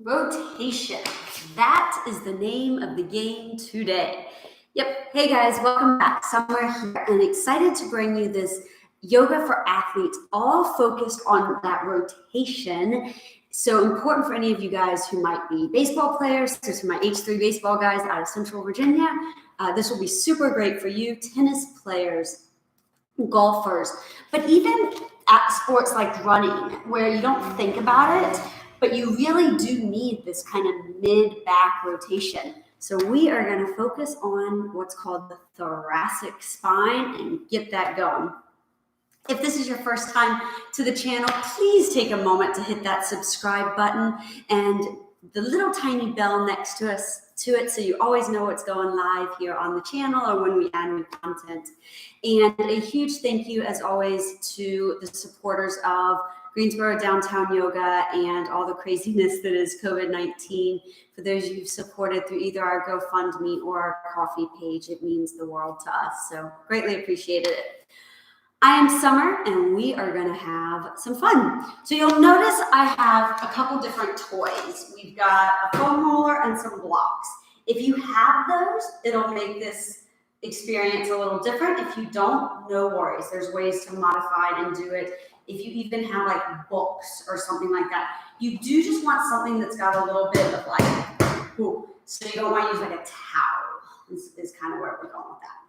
Rotation. That is the name of the game today. Yep. Hey guys, welcome back. Summer here and excited to bring you this yoga for athletes, all focused on that rotation. So important for any of you guys who might be baseball players. This is my H3 baseball guys out of Central Virginia. This will be super great for you, tennis players, golfers, but even at sports like running, where you don't think about it, but you really do need this kind of mid-back rotation. So we are going to focus on what's called the thoracic spine and get that going. If this is your first time to the channel, please take a moment to hit that subscribe button and the little tiny bell next to it so you always know what's going live here on the channel or when we add new content. And a huge thank you, as always, to the supporters of Greensboro Downtown Yoga and all the craziness that is COVID-19. For those you've supported through either our GoFundMe or our coffee page, it means the world to us. So greatly appreciated it. I am Summer, and we are going to have some fun. So you'll notice I have a couple different toys. We've got a foam roller and some blocks. If you have those, it'll make this experience a little different. If you don't, no worries. There's ways to modify and do it. If you even have like books or something like that, you do just want something that's got a little bit of like, ooh, so you don't want to use like a towel. This is kind of where we're going with that.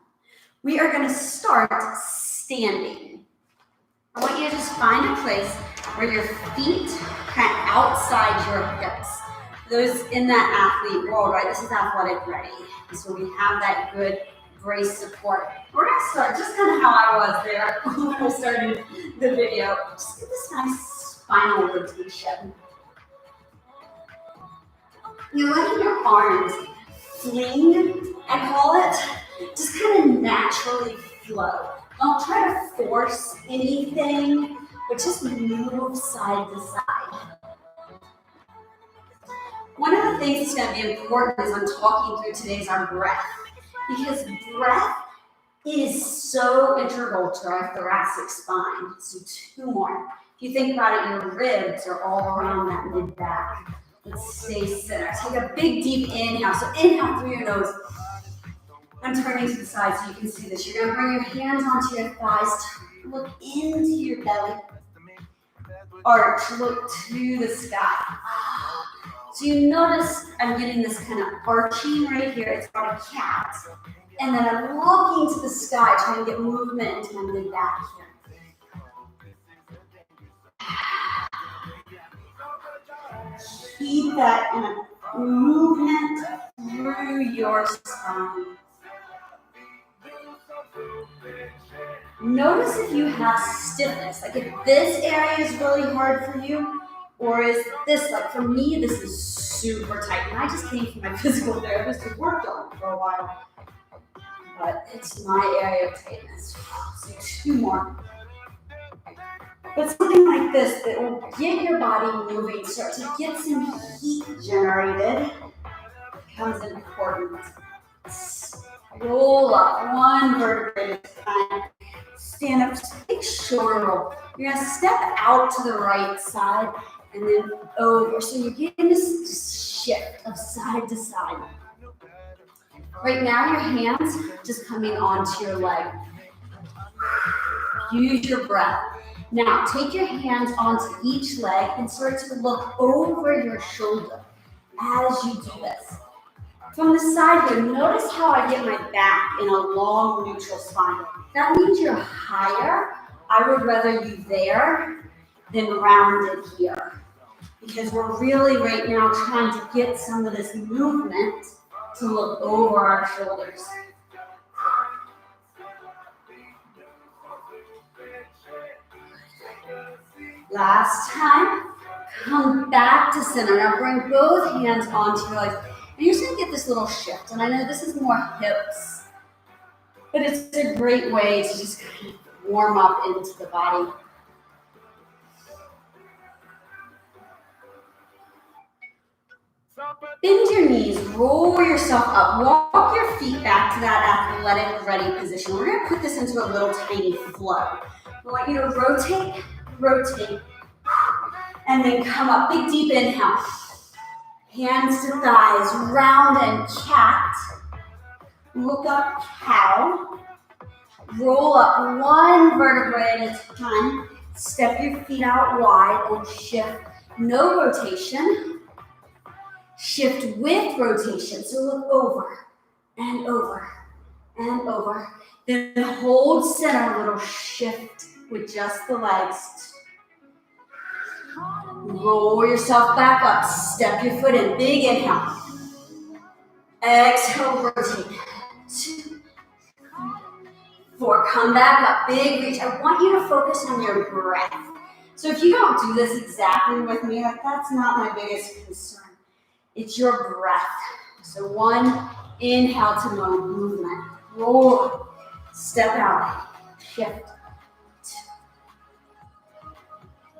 We are going to start standing. I want you to just find a place where your feet kind of outside your hips. Those in that athlete world, right? This is athletic ready. And so we have that good brace support. We're going to start just kind of how I was there when I started the video. Just get this nice spinal rotation. You're letting your arms fling, I call it, just kind of naturally flow. Don't try to force anything, but just move side to side. One of the things that's going to be important as I'm talking through today is our breath, because breath is so integral to our thoracic spine. So two more. If you think about it, your ribs are all around that mid-back. Let's stay center. Take a big, deep inhale. So inhale through your nose. I'm turning to the side so you can see this. You're going to bring your hands onto your thighs. Look into your belly. Arch. Look to the sky. So you notice I'm getting this kind of arching right here. It's called a cat. And then I'm looking to the sky, trying to get movement into my mid-back here. Keep that kind of movement through your spine. Notice if you have stiffness, like if this area is really hard for you, or is this, like for me, this is super tight. And I just came from my physical therapist who worked on it for a while. But it's my area of tightness. So two more. But something like this that will get your body moving, start to get some heat generated, becomes important. Roll up, one vertebrae at a time. Stand up, just a big shoulder roll. You're going to step out to the right side and then over. So you're getting this shift of side to side. Right now, your hands just coming onto your leg. Use your breath. Now, take your hands onto each leg and start to look over your shoulder as you do this. From the side here, notice how I get my back in a long neutral spine. That means you're higher. I would rather you there than rounded here, because we're really right now trying to get some of this movement to look over our shoulders. Last time, come back to center. Now bring both hands onto your legs. And you're just going to get this little shift. And I know this is more hips, but it's a great way to just kind of warm up into the body. Bend your knees, roll yourself up, walk your feet back to that athletic ready position. We're going to put this into a little tiny flow. I want you to rotate, and then come up. Big deep inhale. Hands to thighs, round and cat. Look up, cow. Roll up one vertebrae at a time. Step your feet out wide and shift. No rotation. Shift with rotation. So look over and over and over. Then hold center, a little shift with just the legs. Roll yourself back up. Step your foot in. Big inhale. Exhale, rotate. 2, 4. Come back up. Big reach. I want you to focus on your breath. So if you don't do this exactly with me, like that's not my biggest concern. It's your breath. So 1, inhale to movement. Roll. Step out. Shift. 2.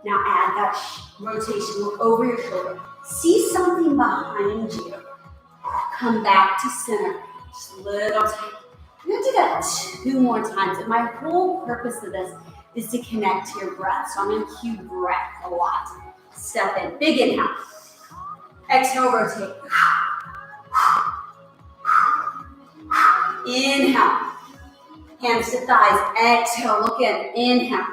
Now add that rotation. Look over your shoulder. See something behind you. Come back to center. Just a little tight. I'm going to do that 2 more times. And my whole purpose of this is to connect to your breath. So I'm going to cue breath a lot. Step in. Big inhale. Exhale, rotate. Inhale. Hands to thighs. Exhale. Look in. Inhale.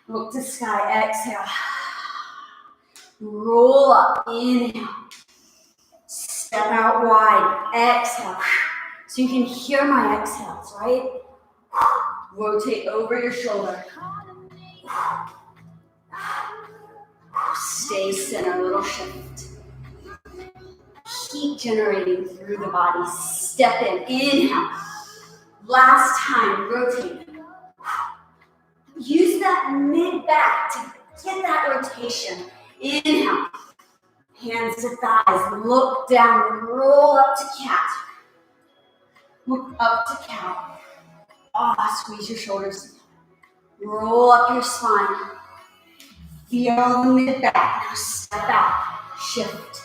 Look to sky. Exhale. Roll up. Inhale. Step out wide. Exhale. So you can hear my exhales, right? Rotate over your shoulder. Stay center, little shift. Heat generating through the body. Step in, inhale. Last time, rotate. Use that mid-back to get that rotation. Inhale. Hands to thighs, look down, roll up to cat. Look up to cow. Squeeze your shoulders. Roll up your spine. Feel the mid-back. Now step out. Shift.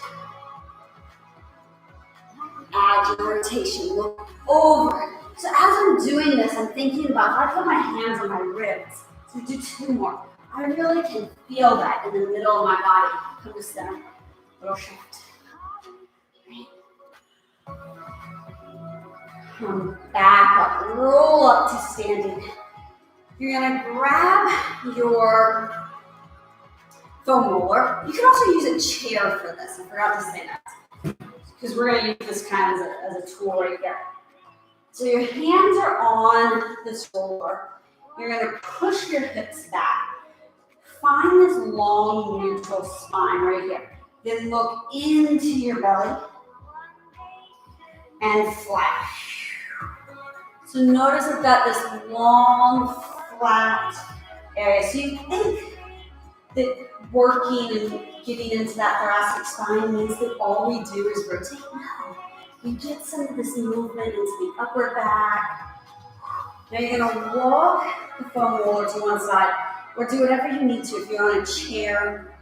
Add your rotation. Look over. So as I'm doing this, I'm thinking about, I put my hands on my ribs. So do 2 more. I really can feel that in the middle of my body. Come to center. Little shift. Come back up. Roll up to standing. You're going to grab your foam roller. You can also use a chair for this. I forgot to say that. Because we're going to use this kind of as a tool right here. So your hands are on this roller. You're going to push your hips back. Find this long neutral spine right here. Then look into your belly and flat. So notice I've got this long, flat area. So you think that working and getting into that thoracic spine means that all we do is rotate? No. We get some of this movement into the upper back. Now you're going to walk the foam roller to one side or do whatever you need to. If you're on a chair,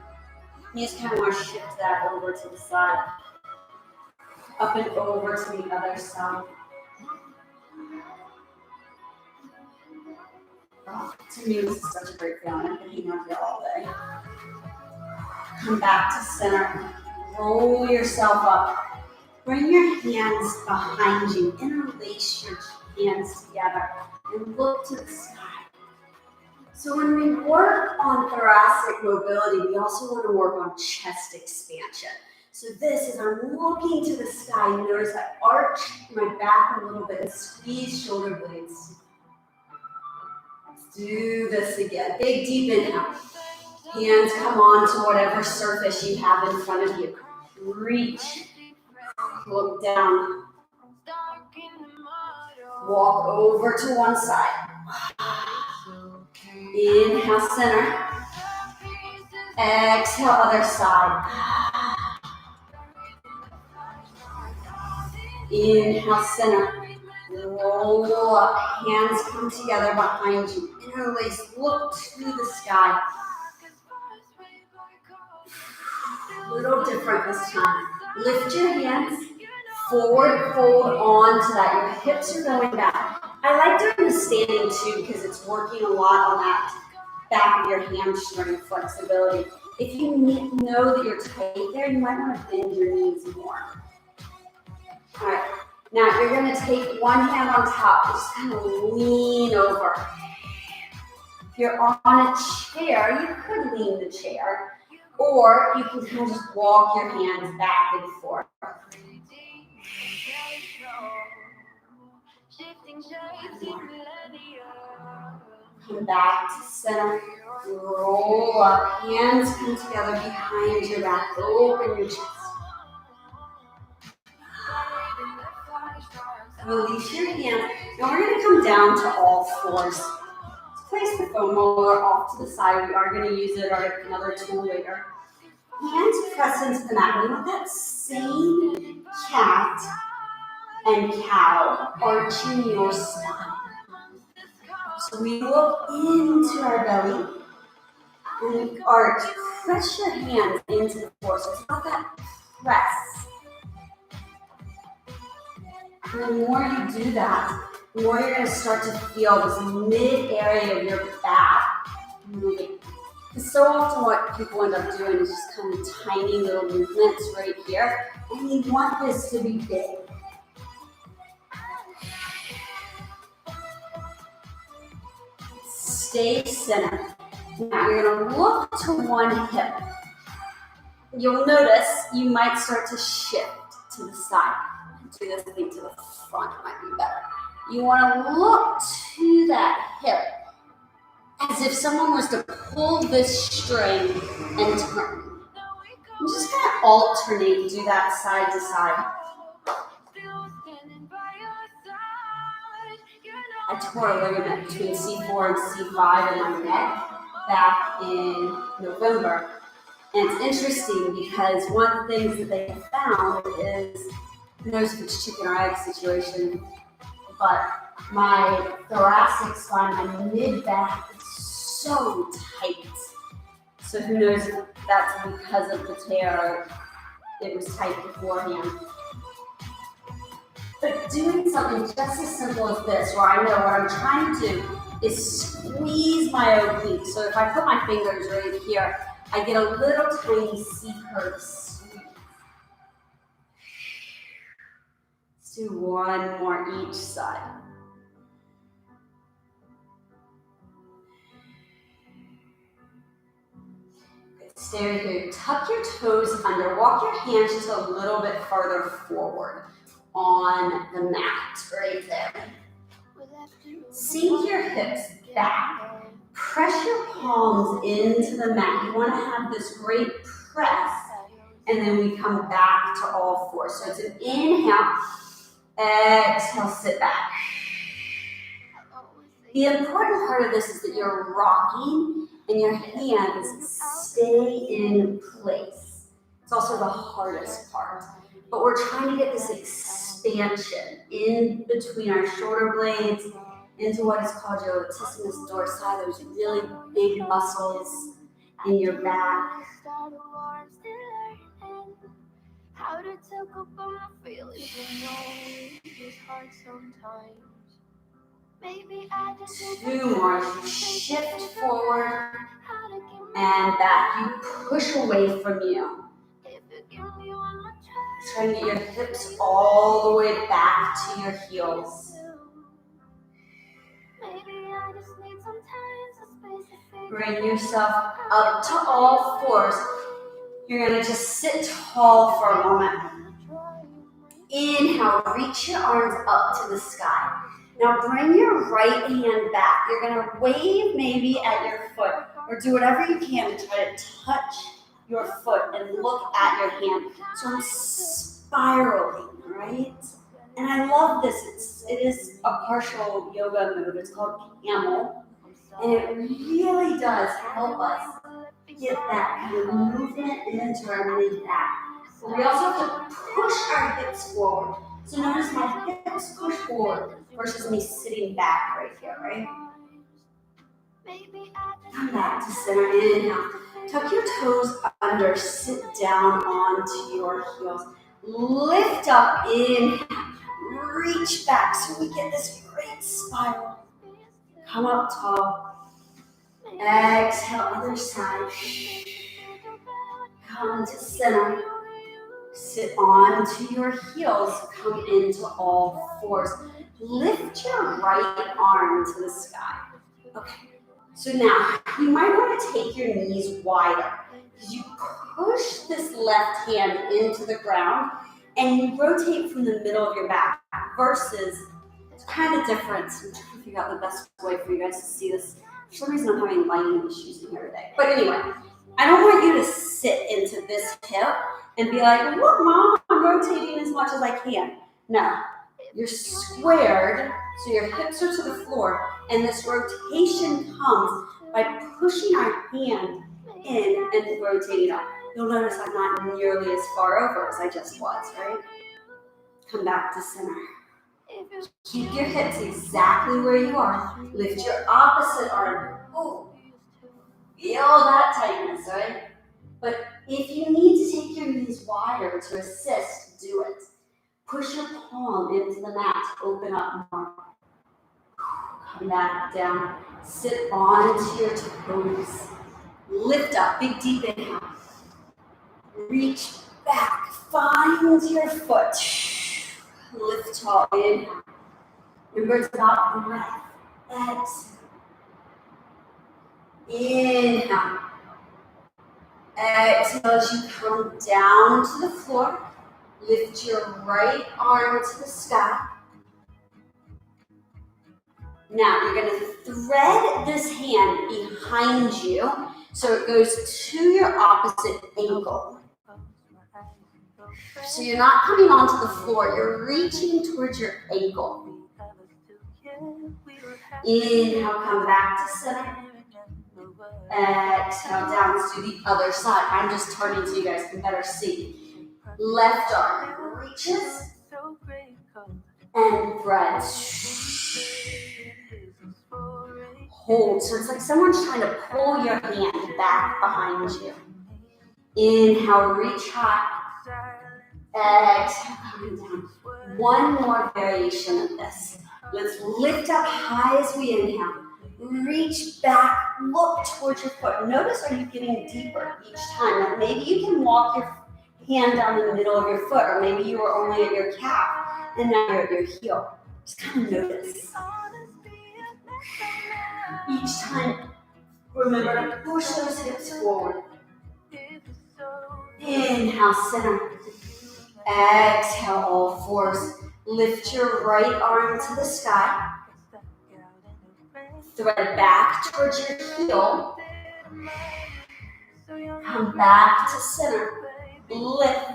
you just kind of want to shift that over to the side. Up and over to the other side. Oh, to me, this is such a great feeling. I've been hanging out here all day. Come back to center. Roll yourself up. Bring your hands behind you. Interlace your hands together and look to the sky. So when we work on thoracic mobility, we also want to work on chest expansion. So this is, I'm looking to the sky. You notice I arch my back a little bit and squeeze shoulder blades. Let's do this again. Big deep inhale. Hands come on to whatever surface you have in front of you. Reach. Look down. Walk over to one side. Inhale, center. Exhale, other side. Inhale, center. Roll up. Hands come together behind you. Interlace. Look to the sky. A little different this time. Lift your hands. Forward fold onto that. Your hips are going back. I like doing the standing too because it's working a lot on that back of your hamstring flexibility. If you know that you're tight there, you might want to bend your knees more. All right, now you're going to take one hand on top, just kind of lean over. If you're on a chair, you could lean the chair, or you can kind of just walk your hands back and forth. Come back to center, roll up, hands come together behind your back, open your chest. Release your hands. Now we're going to come down to all fours. Let's place the foam roller off to the side. We are going to use it or another tool later. Hands press into the mat. We want that same cat and cow arching your spine. So we look into our belly and arch. Press your hands into the floor. So it's about that press. And the more you do that, the more you're going to start to feel this mid area of your back moving. Because so often what people end up doing is just kind of tiny little movements right here. And you want this to be big. Stay centered. Now you're going to look to one hip. You'll notice you might start to shift to the side. Do this thing to the front might be better. You want to look to that hip as if someone was to pull this string and turn. I'm just going to alternate, do that side to side. I tore a ligament between C4 and C5 in my neck back in November. And it's interesting because one of the things that they found is, who knows if it's chicken or egg situation, but my thoracic spine, my mid-back is so tight. So who knows if that's because of the tear, it was tight beforehand. But doing something just as simple as this, where I know what I'm trying to do is squeeze my oblique. So if I put my fingers right here, I get a little tiny C-curve squeeze. Let's do one more each side. Good. Stay right here. Tuck your toes under. Walk your hands just a little bit farther forward on the mat, right there. Sink your hips back. Press your palms into the mat. You want to have this great press, and then we come back to all fours. So it's an inhale, exhale, sit back. The important part of this is that you're rocking and your hands stay in place. It's also the hardest part. But we're trying to get this expansion in between our shoulder blades into what is called your latissimus dorsi, those really big muscles in your back. Two more. You shift forward and back. You push away from you. Try to get your hips all the way back to your heels. Bring yourself up to all fours. You're going to just sit tall for a moment. Inhale, reach your arms up to the sky. Now bring your right hand back. You're going to wave maybe at your foot or do whatever you can to try to touch your foot and look at your hand. So I'm spiraling, right? And I love this. It is a partial yoga move. It's called camel. And it really does help us get that kind of movement into our mid-back. We also have to push our hips forward. So notice my hips push forward versus me sitting back right here, right? Come back to center. Inhale. Tuck your toes under. Sit down onto your heels. Lift up. Inhale. Reach back so we get this great spiral. Come up tall. Exhale, other side. come to center. Sit onto your heels, come into all fours. Lift your right arm to the sky. Okay, so now you might want to take your knees wider because you push this left hand into the ground and you rotate from the middle of your back versus, it's kind of different. I'm trying to figure out the best way for you guys to see this. For some reason I'm having lighting issues in here today. But anyway, I don't want you to sit into this hip and be like, look, Mom, I'm rotating as much as I can. No, you're squared, so your hips are to the floor, and this rotation comes by pushing our hand in and rotating up. You'll notice I'm not nearly as far over as I just was, right? Come back to center. Keep your hips exactly where you are. Lift your opposite arm. Oh, feel that tightness, right? But if you need to take your knees wider to assist, do it. Push your palm into the mat, open up more. Come back down, sit onto your toes. Lift up, big deep inhale. Reach back, find your foot. Lift tall, inhale. Remember, it's about breath. Exhale. Inhale. Exhale as you come down to the floor. Lift your right arm to the sky. Now you're going to thread this hand behind you so it goes to your opposite ankle. So you're not coming onto the floor, you're reaching towards your ankle. Inhale, come back to center. Exhale, down. Let's do the other side. I'm just turning so you guys can better see. Left arm reaches and threads. Hold. So it's like someone's trying to pull your hand back behind you. Inhale, reach high. Exhale, coming down. One more variation of this. Let's lift up high as we inhale. Reach back, look towards your foot. Notice, are you getting deeper each time? Like maybe you can walk your hand down the middle of your foot, or maybe you were only at your calf and now you're at your heel. Just kind of notice. Each time, remember to push those hips forward. Inhale, center. Exhale, all fours. Lift your right arm to the sky. Thread back towards your heel. Come back to center. Lift.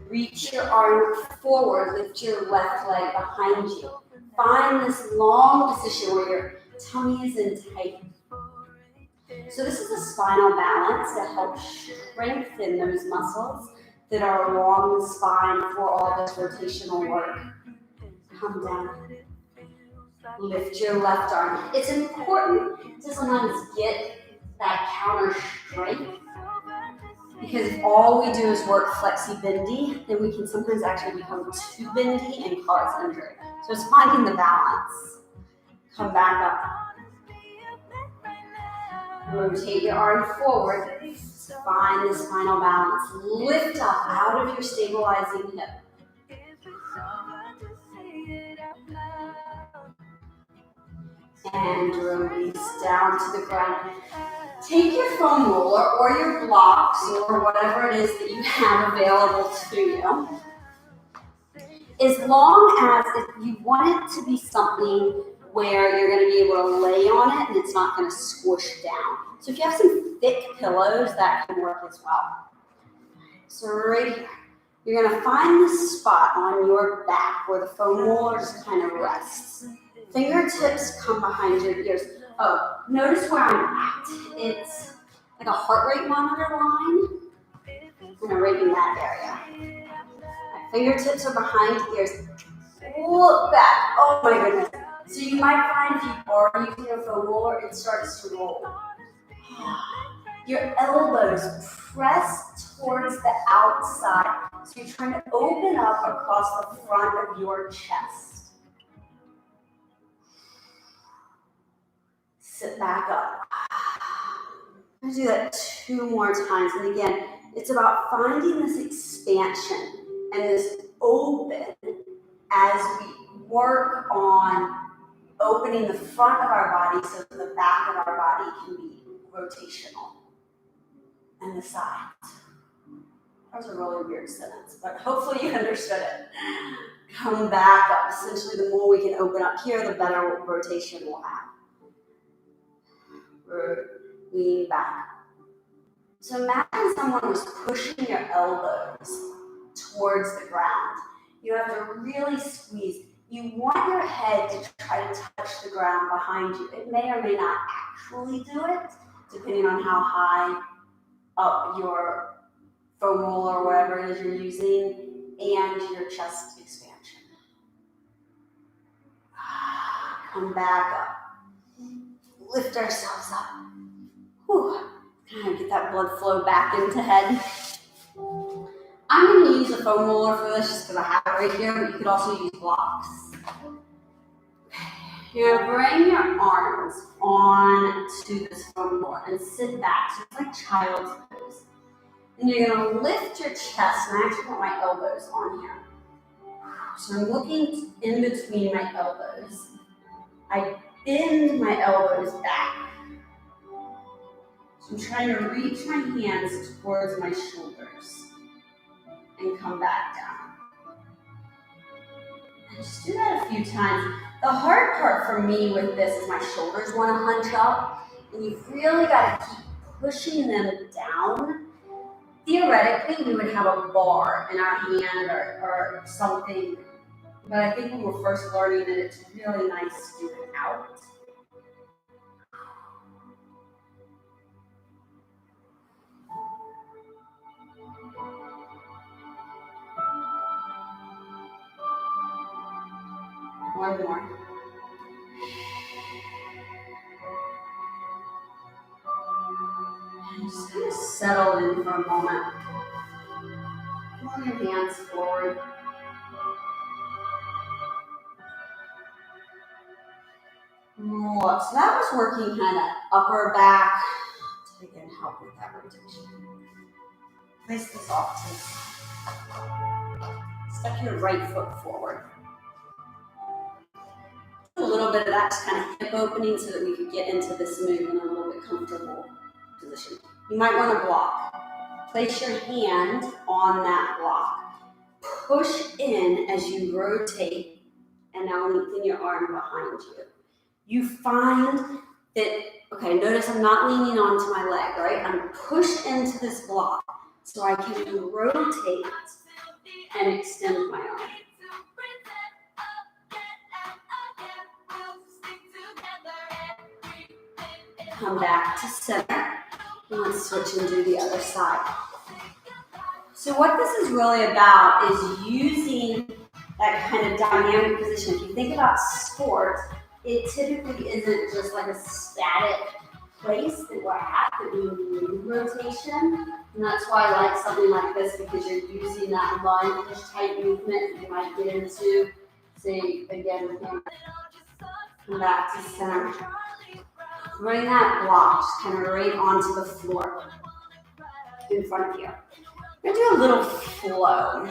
Reach your arm forward. Lift your left leg behind you. Find this long position where your tummy is in tight. So this is a spinal balance to help strengthen those muscles that are along the spine for all this rotational work. Come down. Lift your left arm. It's important to sometimes get that counter strength, because if all we do is work flexi-bendy, then we can sometimes actually become too bendy and cause injury. So it's finding the balance. Come back up. Rotate your arm forward. Find the spinal balance. Lift up out of your stabilizing hip. And release down to the ground. Take your foam roller or your blocks or whatever it is that you have available to you. As long as if you want it to be something where you're going to be able to lay on it and it's not going to squish down. So if you have some thick pillows, that can work as well. So right here, you're going to find this spot on your back where the foam roller just kind of rests. Fingertips come behind your ears. Oh, notice where I'm at. It's like a heart rate monitor line. I'm right in that area. My fingertips are behind the ears. Look back. Oh my goodness. So you might find if you are using a foam roller, it starts to roll. Your elbows press towards the outside. So you're trying to open up across the front of your chest. Sit back up. I'm going to do that 2 more times. And again, It's about finding this expansion and this open as we work on opening the front of our body so that the back of our body can be rotational. And the sides. That was a really weird sentence, but hopefully you understood it. Come back up. Essentially, the more we can open up here, the better rotation we'll have. Lean back. So imagine someone was pushing your elbows towards the ground. You have to really squeeze. You want your head to try to touch the ground behind you. It may or may not actually do it, depending on how high up your femoral or whatever it is you're using, and your chest expansion. Come back up. Lift ourselves up. Whew. Kind of get that blood flow back into head. I'm going to use a foam roller for this just because I have it right here, but you could also use blocks. You're going to bring your arms onto this foam roller and sit back. So it's like child's pose. And you're going to lift your chest, and I actually put my elbows on here. So I'm looking in between my elbows. I bend my elbows back. So I'm trying to reach my hands towards my shoulders and come back down. And just do that a few times. The hard part for me with this is my shoulders want to hunch up, and you've really got to keep pushing them down. Theoretically, we would have a bar in our hand or something, but I think when we're first learning it, it's really nice to do it out. One more. And just kind of settle in for a moment. Pull your hands forward. Roll up. So that was working kind of upper back to again help with that rotation. Place this off to the side. Step your right foot forward. A little bit of that just kind of hip opening so that we could get into this move in a little bit comfortable position. You might want to block. Place your hand on that block. Push in as you rotate, and now lengthen your arm behind you. You find that, okay, notice I'm not leaning onto my leg, right? I'm pushed into this block so I can rotate and extend my arm. Come back to center. And let's switch and do the other side. So what this is really about is using that kind of dynamic position. If you think about sports, it typically isn't just like a static place that we're at, that we need rotation. And that's why I like something like this, because you're using that lunge type movement you might get into. Say, again, come back to center. Bring that block just kind of right onto the floor in front of you. We're going to do a little flow,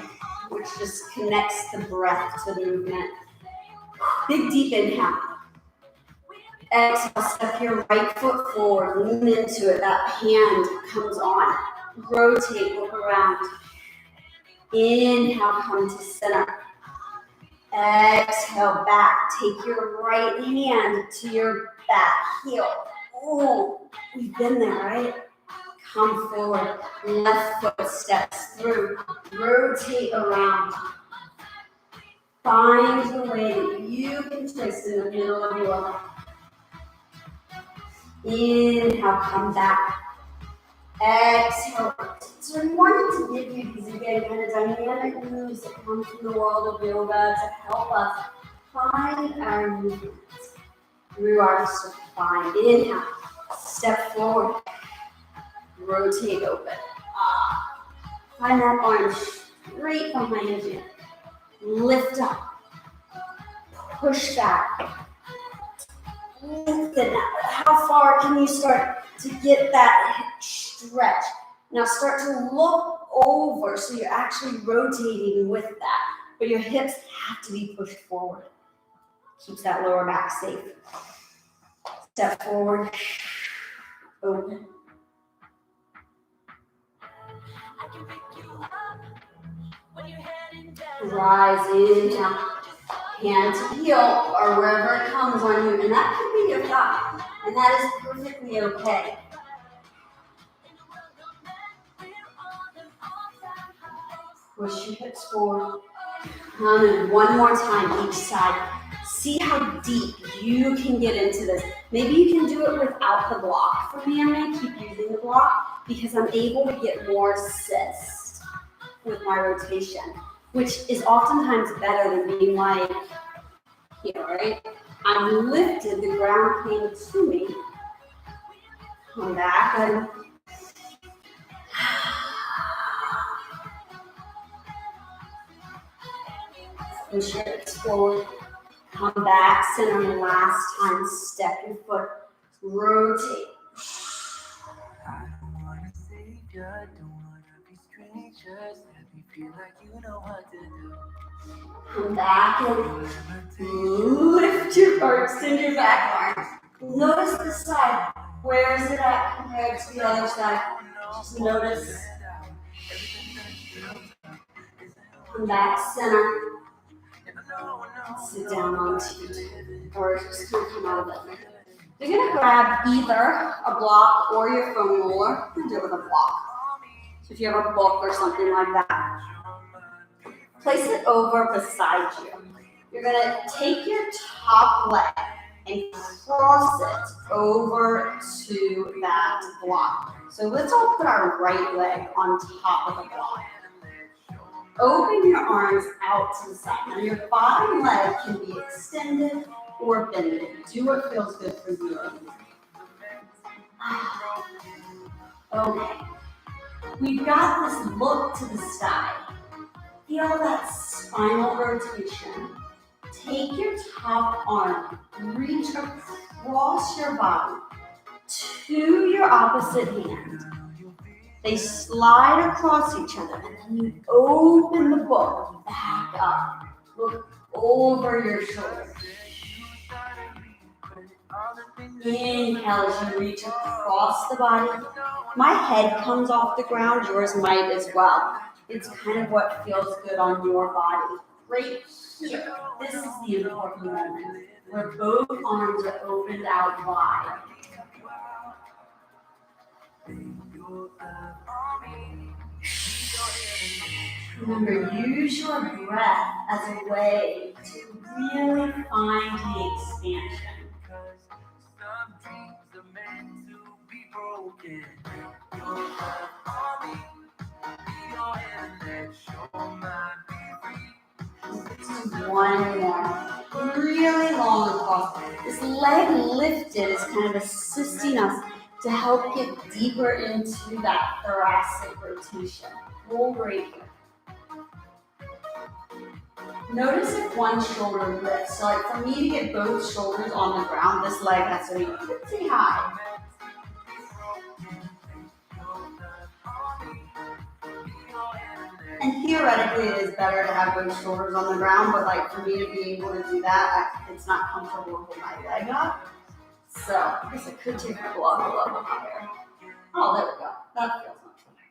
which just connects the breath to the movement. Big, deep inhale. Exhale, step your right foot forward, lean into it. That hand comes on. Rotate, look around. Inhale, come to center. Exhale, back. Take your right hand to your back heel. Oh, we've been there, right? Come forward. Left foot steps through. Rotate around. Find the way that you can twist in the middle of your leg. Inhale, come back. Exhale. So we wanted to give you these, again, kind of dynamic moves that come from the world of yoga to help us find our movements through our spine. Inhale, step forward, rotate open. Find that arm straight behind you. Lift up, push back. Lengthen that. How far can you start to get that stretch? Now start to look over, so you're actually rotating with that, but your hips have to be pushed forward. Keeps that lower back safe. Step forward, open. Rise, inhale. Hand to heel or wherever it comes on you, and that can be your thigh, and that is perfectly okay. Push your hips forward. Come in one more time each side. See how deep you can get into this. Maybe you can do it without the block. For me, I'm going to keep using the block because I'm able to get more assist with my rotation, which is oftentimes better than being like here, right? I'm lifted, the ground came to me. Come back and push your hips forward. Come back, center last time. Step your foot, rotate. I don't wanna save you, don't wanna be strangers. Let me feel like you know what to do. Come back and lift your arms, extend your back arms. Notice the side. Where is it at compared to the other side? Just notice. Come back, center. Sit down onto your toe, or just kind of come out of it. You're going to grab either a block or your foam roller. You can do it with a block. So if you have a book or something like that, place it over beside you. You're going to take your top leg and cross it over to that block. So let's all put our right leg on top of the block. Open your arms out to the side. Now your bottom leg can be extended or bended. Do what feels good for you. Okay. We've got this look to the side. Feel that spinal rotation. Take your top arm, reach across your body to your opposite hand. They slide across each other, and then you open the book back up. Look over your shoulder. Inhale as you reach across the body. My head comes off the ground, yours might as well. It's kind of what feels good on your body. Right here, this is the important moment where both arms are opened out wide. Remember, use your breath as a way to really find the expansion. One more. Really long across. This leg lifted is kind of assisting us to help get deeper into that thoracic rotation. Hold right here. Notice if one shoulder lifts. So like for me to get both shoulders on the ground, this leg has to be pretty high. And theoretically, it is better to have both shoulders on the ground, but like for me to be able to do that, it's not comfortable to hold my leg up. So I guess I could take the glove a little higher. Oh, there we go. That feels much better.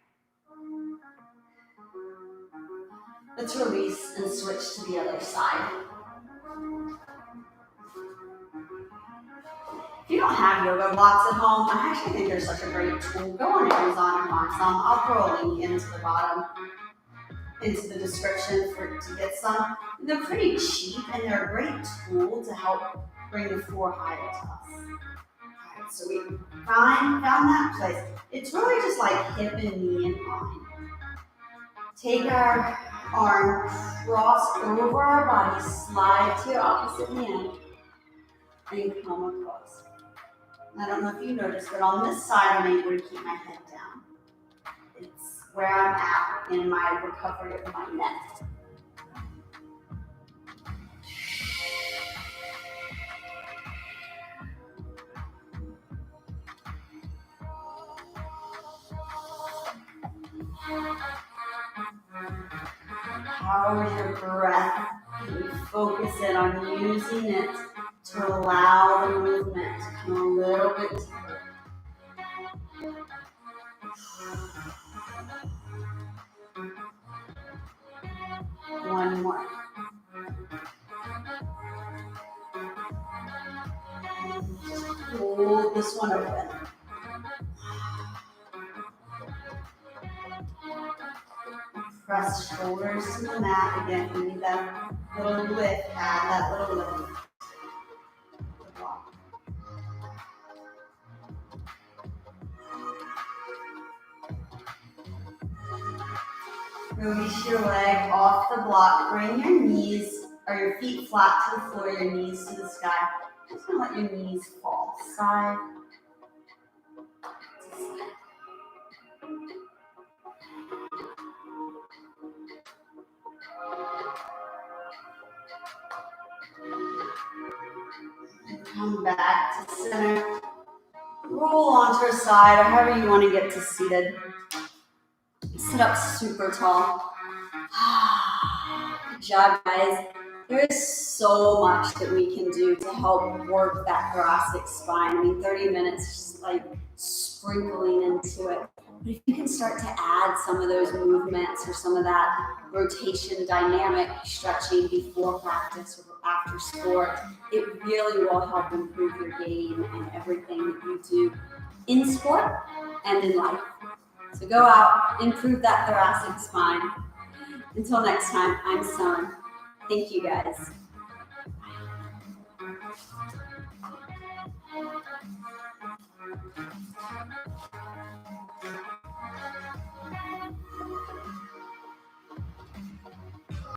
Let's release and switch to the other side. If you don't have yoga blocks at home, I actually think they're such a great tool. Go on Amazon and buy some. I'll throw a link into the bottom, into the description to get some. And they're pretty cheap and they're a great tool to help bring the floor higher to us. Alright, so we found that place. It's really just like hip and knee in line. Take our arm, cross over our body, slide to your opposite hand, and come across. I don't know if you noticed, but on this side, I'm able to keep my head down. It's where I'm at in my recovery of my neck. Power your breath and focus in on using it to allow the movement to come a little bit deeper. One more. Hold this one open. Press shoulders to the mat. Again, we need that little lift. Add that little lift. Release your leg off the block. Bring your knees or your feet flat to the floor, your knees to the sky. Just gonna let your knees fall side to side. Come back to center. Roll onto your side or however you want to get to seated. Sit up super tall. Good job, guys. There is so much that we can do to help work that thoracic spine. I mean, 30 minutes just like sprinkling into it. But if you can start to add some of those movements or some of that rotation dynamic stretching before practice or after sport, it really will help improve your game and everything that you do in sport and in life. So go out, improve that thoracic spine. Until next time, I'm Summer. Thank you, guys.